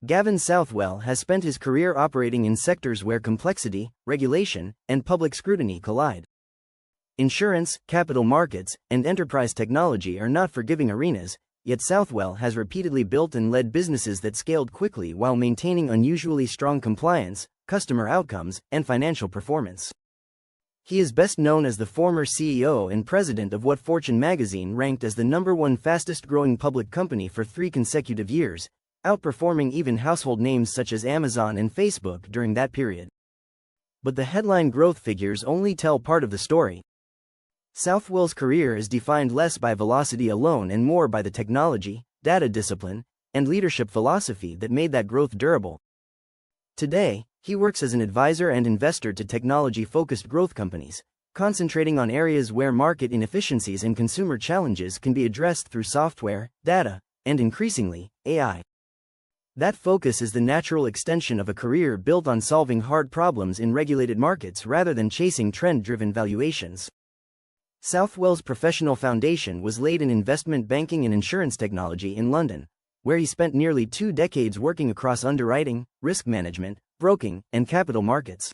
Gavin Southwell has spent his career operating in sectors where complexity, regulation, and public scrutiny collide. Insurance, capital markets, and enterprise technology are not forgiving arenas, yet Southwell has repeatedly built and led businesses that scaled quickly while maintaining unusually strong compliance, customer outcomes, and financial performance. He is best known as the former CEO and president of what Fortune magazine ranked as the #1 fastest-growing public company for 3 consecutive years, outperforming even household names such as Amazon and Facebook during that period. But the headline growth figures only tell part of the story. Southwell's career is defined less by velocity alone and more by the technology, data discipline, and leadership philosophy that made that growth durable. Today, he works as an advisor and investor to technology-focused growth companies, concentrating on areas where market inefficiencies and consumer challenges can be addressed through software, data, and increasingly, AI. That focus is the natural extension of a career built on solving hard problems in regulated markets rather than chasing trend-driven valuations. Southwell's professional foundation was laid in investment banking and insurance technology in London, where he spent nearly 2 decades working across underwriting, risk management, broking, and capital markets.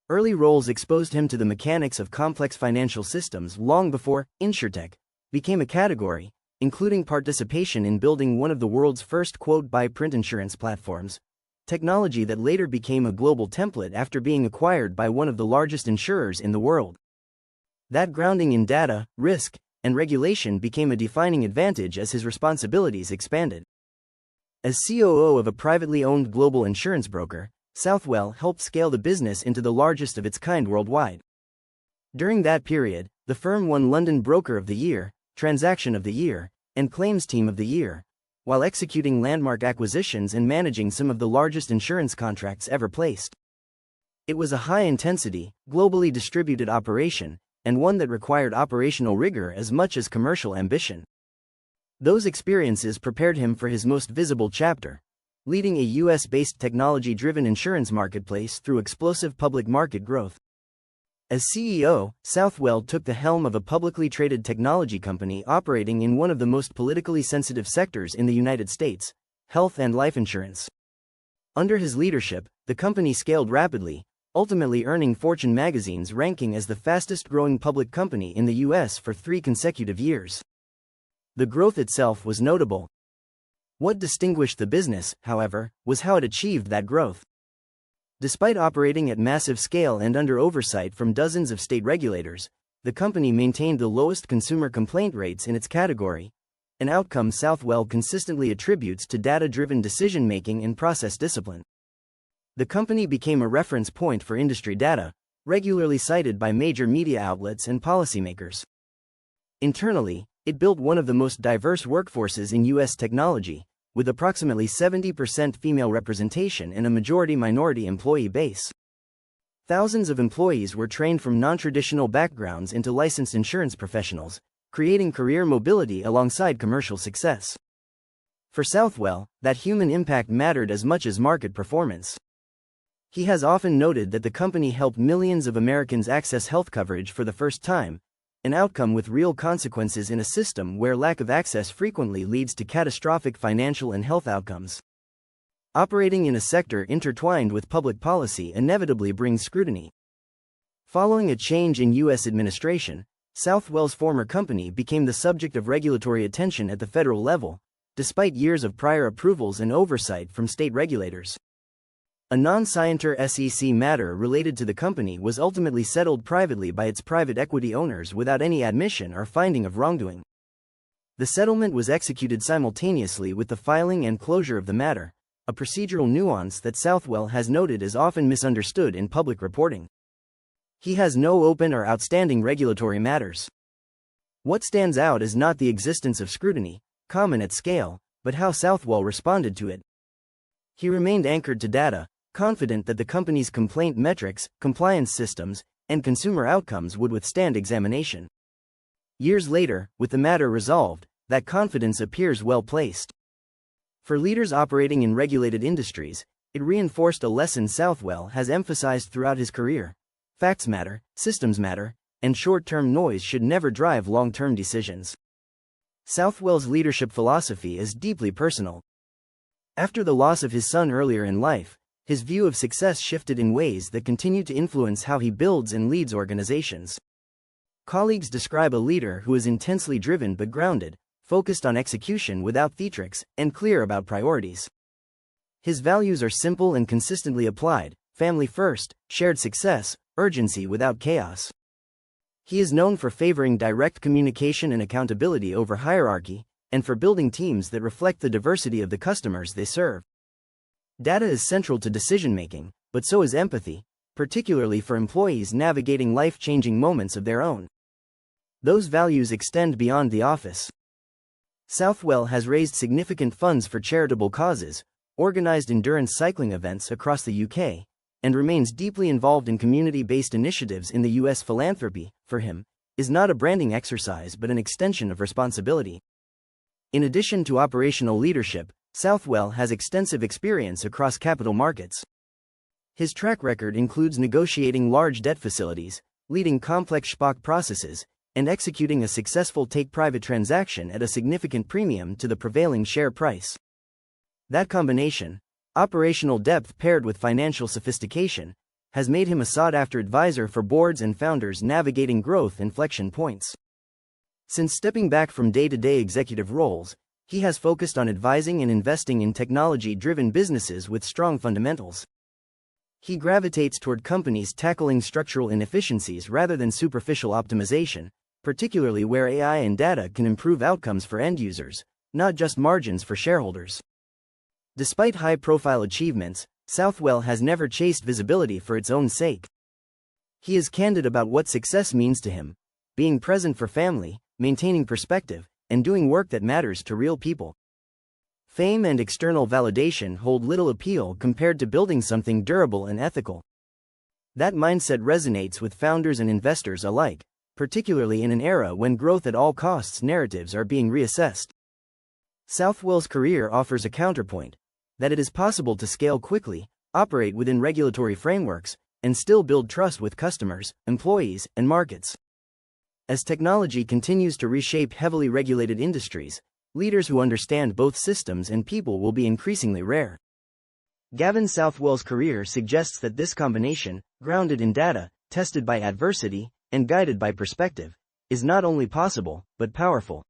Early roles exposed him to the mechanics of complex financial systems long before insurtech became a category, including participation in building one of the world's first quote-buy-print insurance platforms, technology that later became a global template after being acquired by one of the largest insurers in the world. That grounding in data, risk, and regulation became a defining advantage as his responsibilities expanded. As COO of a privately owned global insurance broker, Southwell helped scale the business into the largest of its kind worldwide. During that period, the firm won London Broker of the Year, Transaction of the Year, and Claims Team of the Year, while executing landmark acquisitions and managing some of the largest insurance contracts ever placed. It was a high-intensity, globally distributed operation, and one that required operational rigor as much as commercial ambition. Those experiences prepared him for his most visible chapter, leading a US-based technology-driven insurance marketplace through explosive public market growth. As CEO, Southwell took the helm of a publicly traded technology company operating in one of the most politically sensitive sectors in the United States, health and life insurance. Under his leadership, the company scaled rapidly, ultimately earning Fortune magazine's ranking as the fastest-growing public company in the US for 3 consecutive years. The growth itself was notable. What distinguished the business, however, was how it achieved that growth. Despite operating at massive scale and under oversight from dozens of state regulators, the company maintained the lowest consumer complaint rates in its category, an outcome Southwell consistently attributes to data-driven decision-making and process discipline. The company became a reference point for industry data, regularly cited by major media outlets and policymakers. Internally, it built one of the most diverse workforces in U.S. technology, with approximately 70% female representation and a majority-minority employee base. Thousands of employees were trained from non-traditional backgrounds into licensed insurance professionals, creating career mobility alongside commercial success. For Southwell, that human impact mattered as much as market performance. He has often noted that the company helped millions of Americans access health coverage for the first time, an outcome with real consequences in a system where lack of access frequently leads to catastrophic financial and health outcomes. Operating in a sector intertwined with public policy inevitably brings scrutiny. Following a change in U.S. administration, Southwell's former company became the subject of regulatory attention at the federal level, despite years of prior approvals and oversight from state regulators. A non-scienter SEC matter related to the company was ultimately settled privately by its private equity owners without any admission or finding of wrongdoing. The settlement was executed simultaneously with the filing and closure of the matter, a procedural nuance that Southwell has noted is often misunderstood in public reporting. He has no open or outstanding regulatory matters. What stands out is not the existence of scrutiny, common at scale, but how Southwell responded to it. He remained anchored to data, confident that the company's complaint metrics, compliance systems, and consumer outcomes would withstand examination. Years later, with the matter resolved, that confidence appears well placed. For leaders operating in regulated industries, it reinforced a lesson Southwell has emphasized throughout his career: facts matter, systems matter, and short-term noise should never drive long-term decisions. Southwell's leadership philosophy is deeply personal. After the loss of his son earlier in life, his view of success shifted in ways that continue to influence how he builds and leads organizations. Colleagues describe a leader who is intensely driven but grounded, focused on execution without theatrics, and clear about priorities. His values are simple and consistently applied: family first, shared success, urgency without chaos. He is known for favoring direct communication and accountability over hierarchy, and for building teams that reflect the diversity of the customers they serve. Data is central to decision-making, but so is empathy, particularly for employees navigating life-changing moments of their own. Those values extend beyond the office. Southwell has raised significant funds for charitable causes, organized endurance cycling events across the UK, and remains deeply involved in community-based initiatives in the US. Philanthropy, for him, is not a branding exercise but an extension of responsibility. In addition to operational leadership, Southwell has extensive experience across capital markets. His track record includes negotiating large debt facilities, leading complex SPAC processes, and executing a successful take-private transaction at a significant premium to the prevailing share price. That combination, operational depth paired with financial sophistication, has made him a sought-after advisor for boards and founders navigating growth inflection points. Since stepping back from day-to-day executive roles, he has focused on advising and investing in technology-driven businesses with strong fundamentals. He gravitates toward companies tackling structural inefficiencies rather than superficial optimization, particularly where AI and data can improve outcomes for end users, not just margins for shareholders. Despite high-profile achievements, Southwell has never chased visibility for its own sake. He is candid about what success means to him: being present for family, maintaining perspective, and doing work that matters to real people. Fame and external validation hold little appeal compared to building something durable and ethical. That mindset resonates with founders and investors alike, particularly in an era when growth at all costs narratives are being reassessed. Southwell's career offers a counterpoint: that it is possible to scale quickly, operate within regulatory frameworks, and still build trust with customers, employees, and markets. As technology continues to reshape heavily regulated industries, leaders who understand both systems and people will be increasingly rare. Gavin Southwell's career suggests that this combination, grounded in data, tested by adversity, and guided by perspective, is not only possible, but powerful.